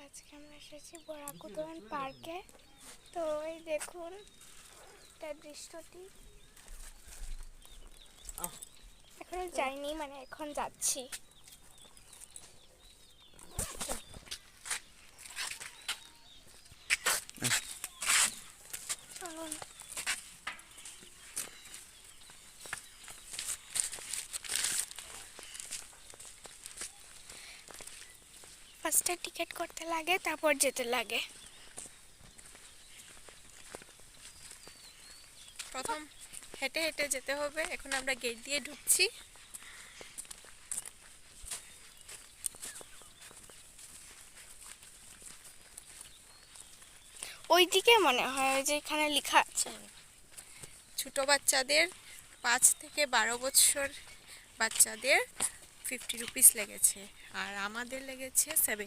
আজকে আমরা এসেছি বরাকুদন পার্কে। তো এই দেখুন এটা দৃশ্যটি। এখনো যাইনি, মানে এখন যাচ্ছি। চলুন। ফার্স্টে টিকিট করতে লাগে, তারপর যেতে লাগে। প্রথম হেঁটে হেঁটে যেতে হবে। এখন আমরা গেট দিয়ে ঢুকছি। ওইদিকে মনে হয় যে এখানে লেখা আছে ছোট বাচ্চাদের 5 থেকে 12 বছর বাচ্চাদের 50 রুপিস লেগেছে, আর আমাদের লেগেছে 70।